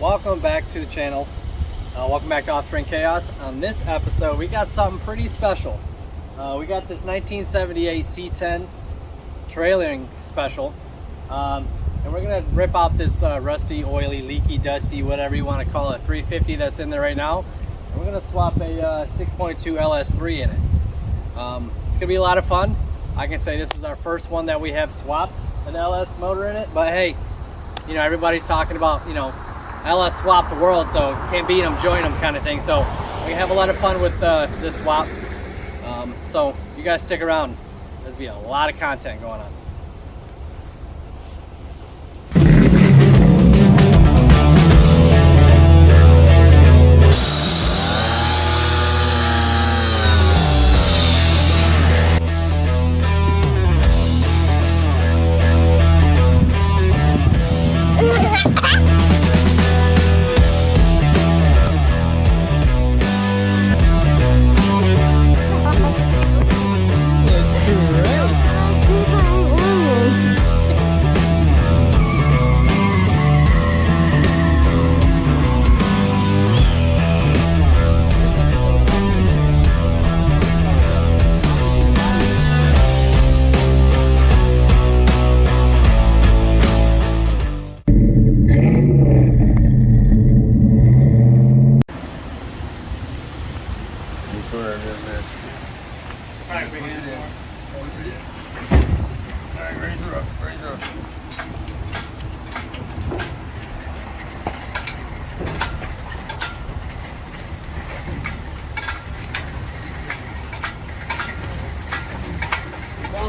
Welcome back to the channel. Welcome back to Offspring Chaos. On this episode, we got something pretty special. We got this 1978 C10 trailing special. And we're gonna rip out this rusty, oily, leaky, dusty, whatever you want to call it, 350 that's in there right now. And we're gonna swap a 6.2 LS3 in it. It's gonna be a lot of fun. I can say this is our first one that we have swapped an LS motor in it, but hey, you know, everybody's talking about, you know, LS swap the world, so can't beat them, join them kind of thing. So we have a lot of fun with this swap. So you guys stick around. There'll be a lot of content going on.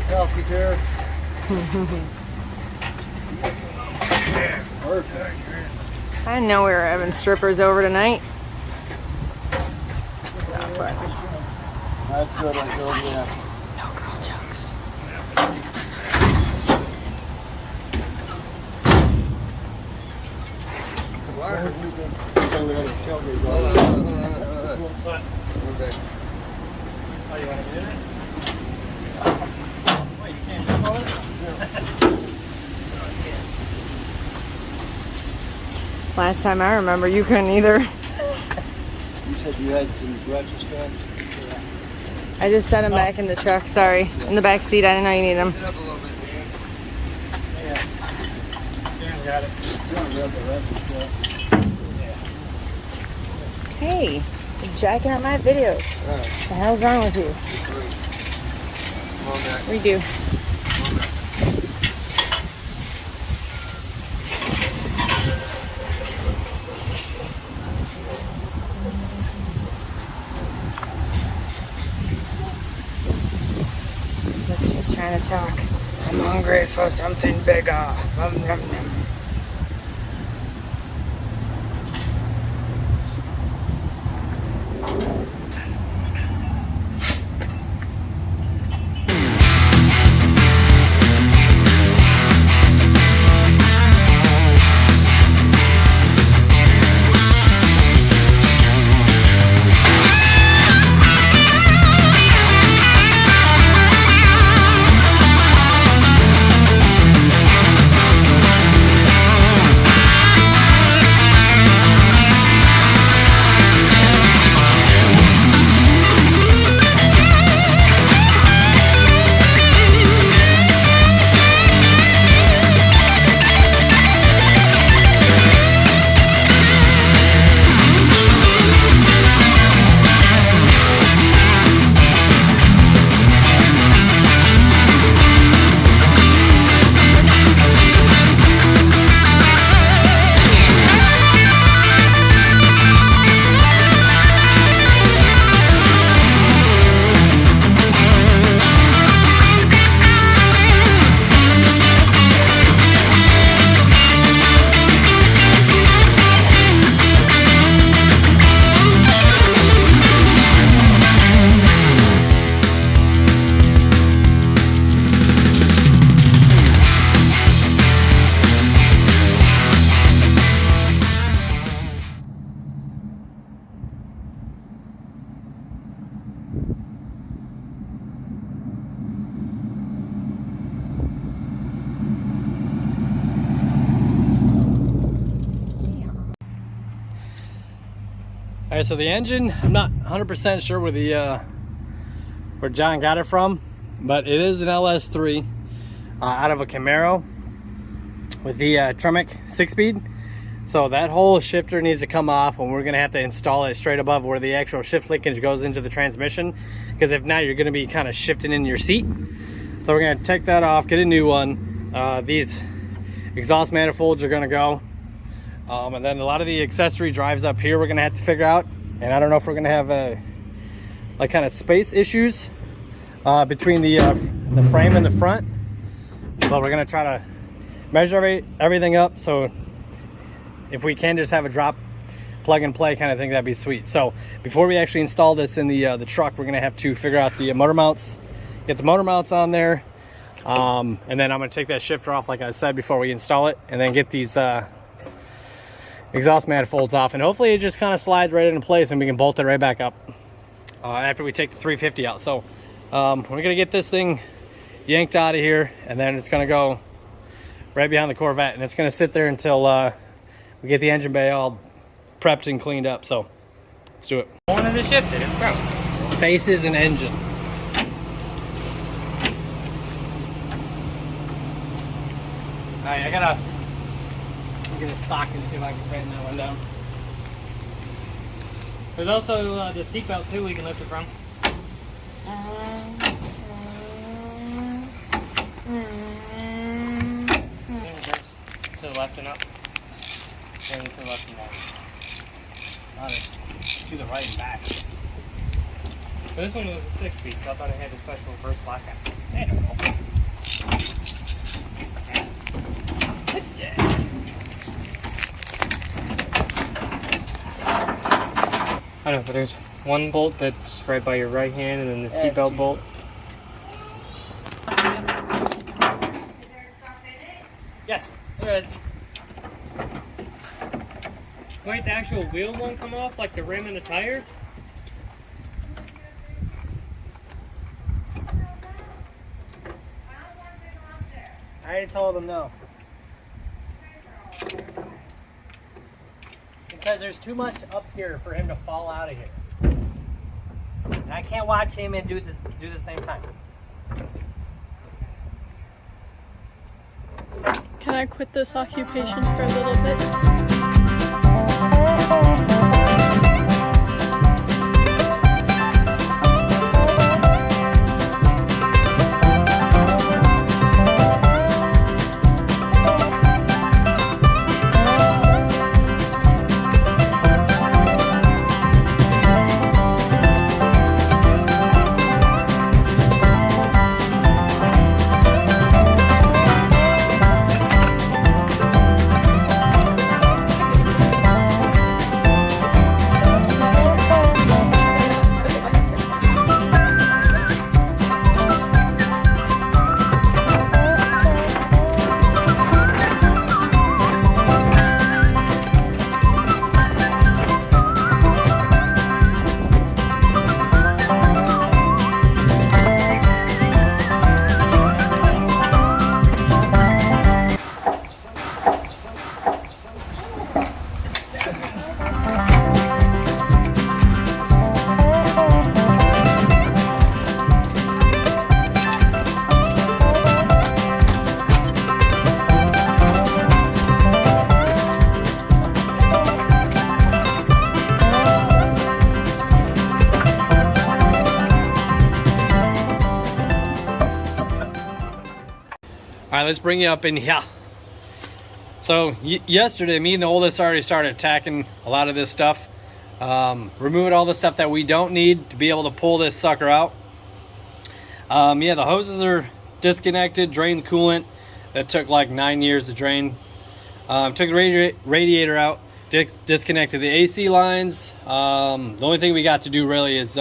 Kelsey's here. Perfect. I didn't know we were having strippers over tonight. That's good. Like over there. No girl jokes. Last time I remember, you couldn't either. You said you had some ratchet straps? I just set them back in the truck. Sorry, in the back seat. I didn't know you needed them. Got it. Hey, you're jacking up my videos. What the hell's wrong with you? Redo. Look's just trying to talk. I'm hungry for something bigger. Nom, nom, nom. All right, so the engine, I'm not 100% sure where John got it from, but it is an LS3 out of a Camaro with the tremec 6-speed. So that whole shifter needs to come off, and we're gonna have to install it straight above where the actual shift linkage goes into the transmission, because if not, you're gonna be kind of shifting in your seat. So we're gonna take that off, get a new one. These exhaust manifolds are gonna go. And then a lot of the accessory drives up here we're gonna have to figure out. And I don't know if we're gonna have like kind of space issues between the frame and the front. But we're gonna try to measure everything up, so if we can just have a drop plug and play kind of thing, that'd be sweet. So before we actually install this in the truck, we're gonna have to figure out the motor mounts, get the motor mounts on there, and then I'm gonna take that shifter off like I said before we install it, and then get these exhaust manifolds off, and hopefully it just kind of slides right into place and we can bolt it right back up after we take the 350 out. So we're gonna get this thing yanked out of here, and then it's gonna go right behind the Corvette, and it's gonna sit there until we get the engine bay all prepped and cleaned up. So let's do it. One of the shifted, it's broke. Faces and engine. All right, I gotta get a sock and see if I can straighten that one down. There's also the seatbelt too we can lift it from. To the left and up. And to the left and down. To the right and back. So this one was a 6-speed, so I thought it had a special reverse lockout. I know, but there's one bolt that's right by your right hand, and then the seatbelt bolt. Yes, there is. Might the actual wheel won't come off, like the rim and the tire? I already told him no. Because there's too much up here for him to fall out of here. And I can't watch him and do the same time. Can I quit this occupation for a little bit? All right, let's bring you up in here. So yesterday, me and the oldest already started attacking a lot of this stuff. Removing all the stuff that we don't need to be able to pull this sucker out. Yeah, the hoses are disconnected, drained the coolant. That took like 9 years to drain. Took the radiator out, disconnected the AC lines. The only thing we got to do really is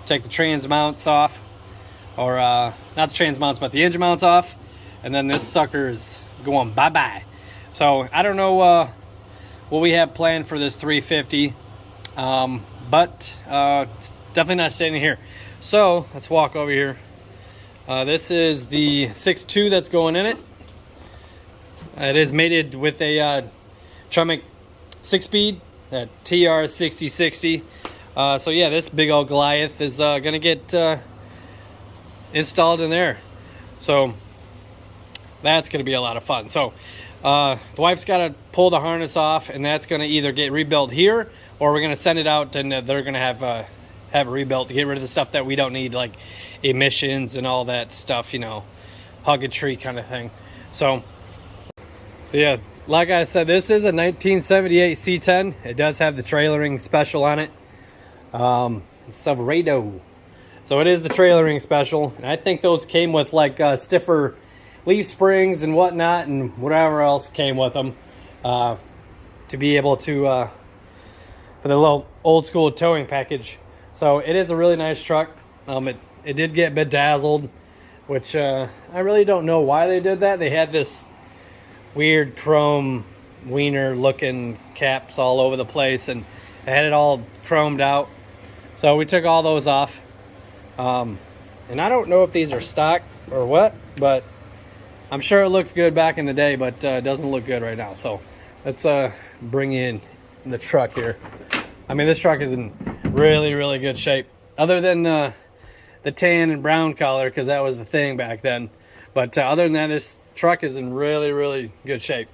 take the trans mounts off. Or not the trans mounts, but the engine mounts off. And then this sucker is going bye-bye. So I don't know what we have planned for this 350. But it's definitely not standing here. So let's walk over here. This is the 6.2 that's going in it. It is mated with a tremec 6-speed that TR6060. So yeah, this big old Goliath is gonna get installed in there. So that's gonna be a lot of fun. So the wife's gotta pull the harness off, and that's gonna either get rebuilt here, or we're gonna send it out and they're gonna have it rebuilt to get rid of the stuff that we don't need, like emissions and all that stuff, you know, hug a tree kind of thing. So yeah, like I said, this is a 1978 C10. It does have the trailering special on it. Silverado. So it is the trailering special, and I think those came with like stiffer leaf springs and whatnot, and whatever else came with them to be able to for the little old school towing package. So it is a really nice truck. It did get bedazzled, which I really don't know why they did that. They had this weird chrome wiener looking caps all over the place, and they had it all chromed out. So we took all those off. And I don't know if these are stock or what, but I'm sure it looked good back in the day, but it doesn't look good right now. So let's bring in the truck here. I mean, this truck is in really, really good shape, other than the tan and brown color, because that was the thing back then. But other than that, this truck is in really, really good shape.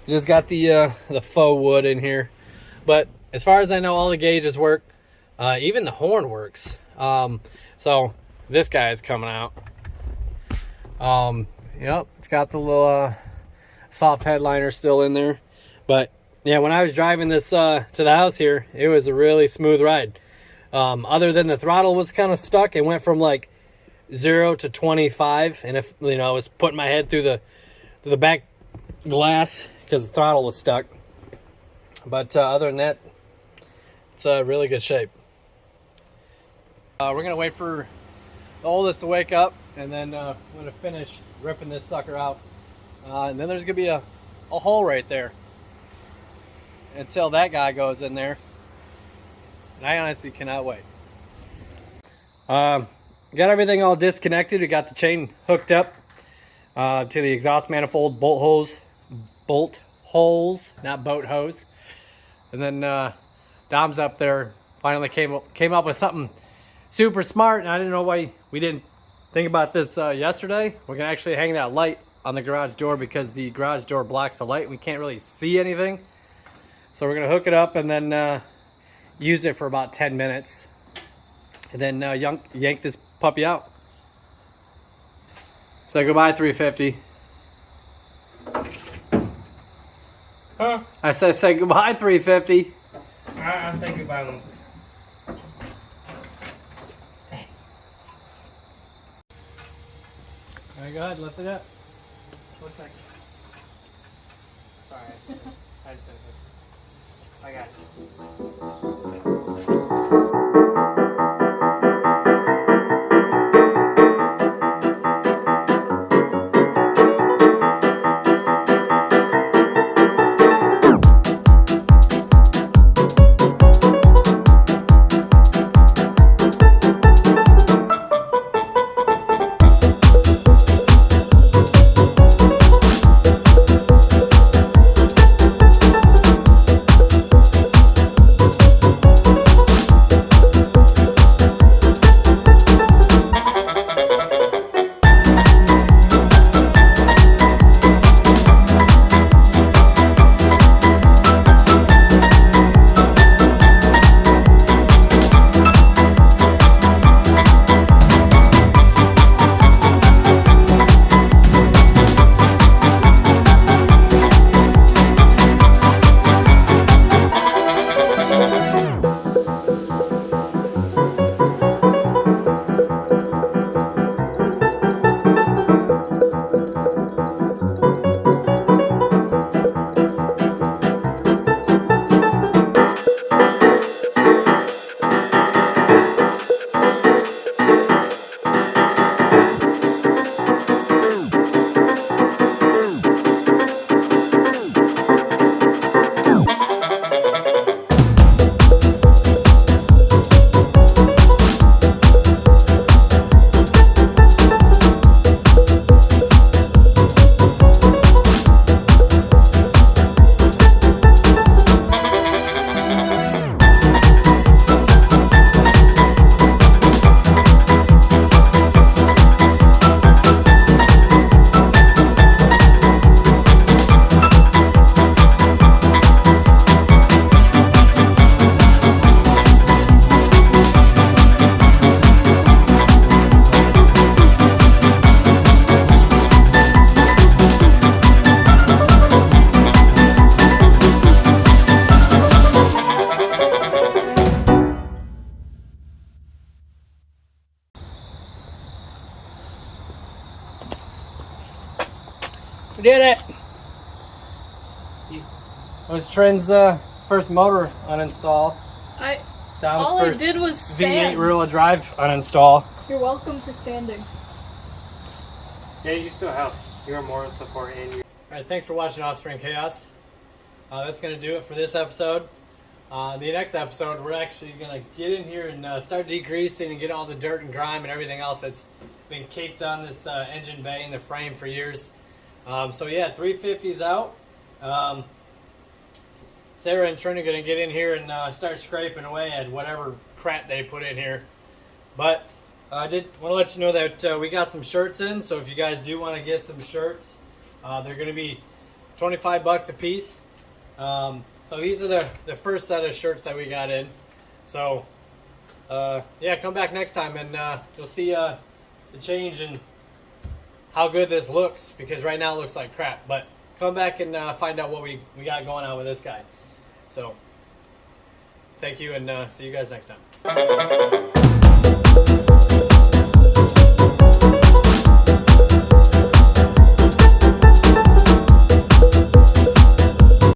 It just got the faux wood in here, but as far as I know, all the gauges work. Even the horn works. So this guy is coming out. Yep, it's got the little soft headliner still in there. But yeah, when I was driving this to the house here, it was a really smooth ride. Other than the throttle was kind of stuck. It went from like 0 to 25, and if you know, I was putting my head through the back glass because the throttle was stuck. But other than that, it's really good shape. We're gonna wait for the oldest to wake up, and then we're gonna finish ripping this sucker out. And then there's gonna be a hole right there until that guy goes in there. And I honestly cannot wait. Got everything all disconnected. We got the chain hooked up to the exhaust manifold, bolt holes, not boat hose. And then Dom's up there finally came up with something super smart, and I didn't know why we didn't think about this yesterday. We're gonna actually hang that light on the garage door, because the garage door blocks the light. We can't really see anything. So we're gonna hook it up and then use it for about 10 minutes. And then yank this puppy out. Say goodbye, 350. Huh? I said say goodbye, 350. I'll say goodbye one. All right, go ahead, lift it up. 1 second. Sorry. I got it. did it! You- It was Trent's first motor uninstall. Dom's all I first did was V8 stand. rear-wheel drive uninstall. You're welcome for standing. Yeah, you still have your moral support and your. Alright, thanks for watching Offspring Chaos. That's going to do it for this episode. The next episode, we're actually going to get in here and start degreasing and get all the dirt and grime and everything else that's been caked on this engine bay and the frame for years. So yeah, 350's out. Sarah and Trent are going to get in here and start scraping away at whatever crap they put in here. But I did want to let you know that we got some shirts in, so if you guys do want to get some shirts, they're going to be $25 a piece. So these are the first set of shirts that we got in. So yeah, come back next time and you'll see the change in how good this looks, because right now it looks like crap. But come back and find out what we got going on with this guy. So thank you, and see you guys next time.